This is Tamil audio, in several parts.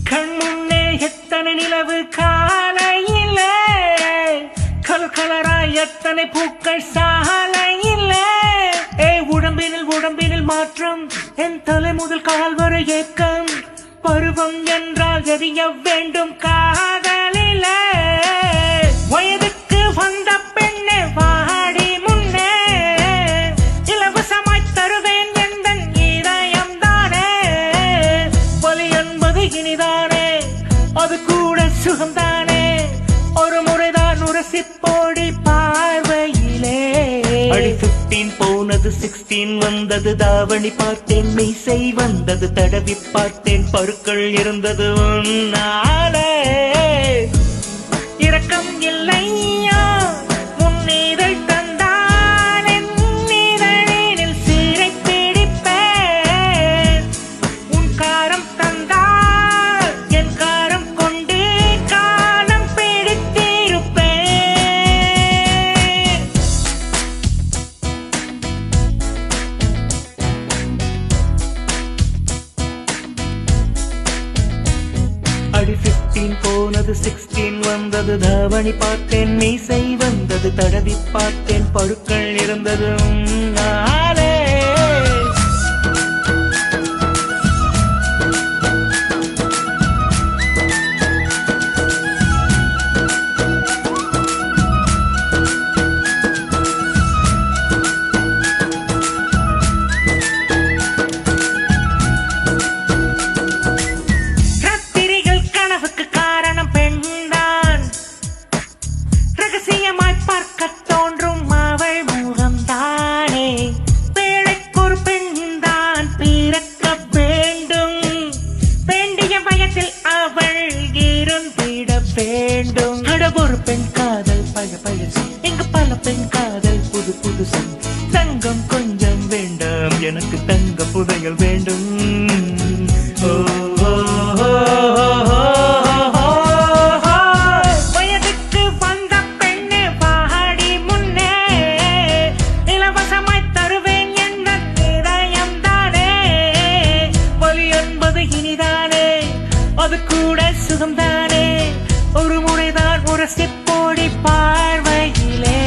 கண்முன்னே எத்தனை நிலவு காலையிலே, கலர் கலராய் எத்தனை பூக்கள் சாலையிலே. உடம்பினில் மாற்றம், என் தலை முதல் கால் வரை ஏக்கம். பருவம் என்றால் எரிய வேண்டும் காதலிலே. வயதுக்கு வந்த பெண்ணே வாடி முன்னே, இலவசமாய் தருவேன் எந்தன் இதயம் தானே. வலி என்பது இனிதானே, அது கூட சுகம்தானே. ஒரு முறைதான் உரசிப்போடி பார்வையிலே. அடி 15 போனது 16 வந்தது. தாவணி பார்த்தேன், மீசை வந்தது. தடவி பார்த்தேன், பருக்கள் இருந்தது உன்னாலே. இரக்கம் இல்லையா முன்னீதை தந்தான், என் இதழினில் சீரை பிடிப்பேன். உன் காரம் தந்தால் என் காரம் கொண்டு காலம் பிடித்திருப்பேன். அடி 15 போனது 16 வந்தது. தாவணி பார்த்தேன், மீசை வந்தது. தடவி பார்த்தேன், பருக்கள் இருந்தது உன்னாலே. ராத்திரிகள் கனவுக்கு காரணம் பெண்தான், ரகசியமாய் பார்க்க தோன்றும் அவள் முகம்தானே. வேலைக்கொரு பெண்தான் பிறக்க வேண்டும், வேண்டிய வயதில் அவள் இருந்திட வேண்டும். ஒரு பெண் காதல் பழசு, இங்கு பல பெண் காதல் புது புதுசு. தங்கம் கொஞ்சம் வேண்டாம், எனக்கு தங்க புதையல் வேண்டும். ஓ ஓ, ஓ, ஓ, ஓ. வயதுக்கு வந்த பெண்ணே வாடி முன்னே, இலவசமாய் தருவேன் என்ற இதயம் தானே. வலி என்பது இனிதானே, அது கூட சுகம்தானே. ஒரு முறைதான் உரசிப்போடி பார்வையிலே.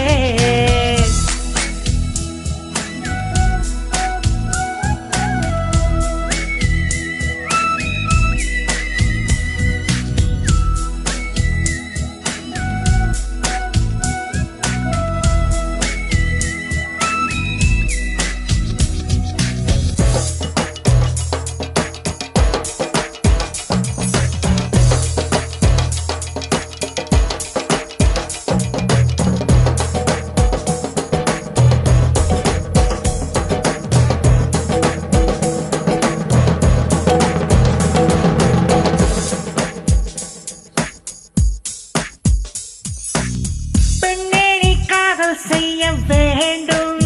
பெண்ணே நீ காதல் செய்ய வேண்டும்,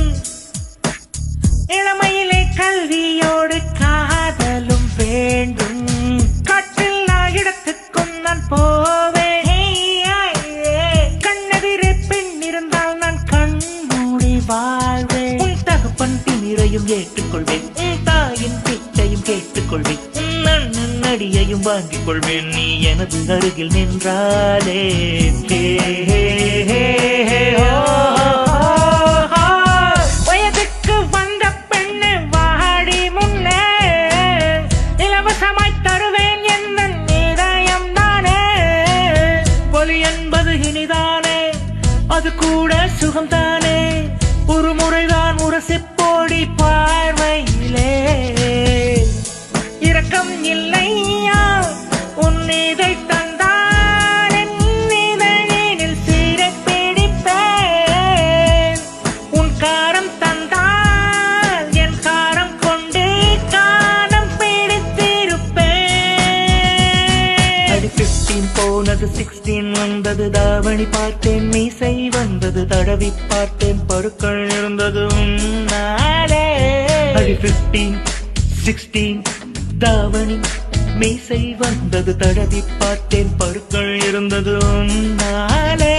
இளமையிலே கல்வியோடு காதலும் வேண்டும். காற்றில் நான் இடத்துக்கும் நான் போவேன். கண்ணெதிரே பெண் இருந்தால் நான் கண் மூடி வாழ்வேன். உன் தகப்பன் திமிரையும் ஏற்றுக்கொள்வேன், உன் தாயின் பிச்சையும் கேட்டுக்கொள்வேன். உன் அடியையும் வாங்கிக் கொள்வேன், நீ எனது அருகில் நின்றாலே. வயதுக்கு வந்த பெண்ணு வாடி முன்னே, இலவசமாய் தருவேன் எந்த இதயம் தானே. வலி என்பது இனிதானே, அது கூட சுகம்தானே. ஒரு முறைதான் உரசிப்போடி பார்வையிலே. இரக்கம் இல்லையா உன் இதை தந்தான், என் இதழினில் சீரை பிடிப்பேன். உன் காரம் தந்தால் என் காரம் கொண்டு காலம் பிடித்திருப்பேன். அடி 15 போனது 16 வந்தது. தாவணி பார்த்தேன், மீசை வந்தது. தடவி பார்த்தேன், பருக்கள் இருந்தது உன்னாலே. அடி 15 16 தாவணி மீசை வந்தது. தடவி பார்த்தேன், பருக்கள் இருந்தது உன்னாலே.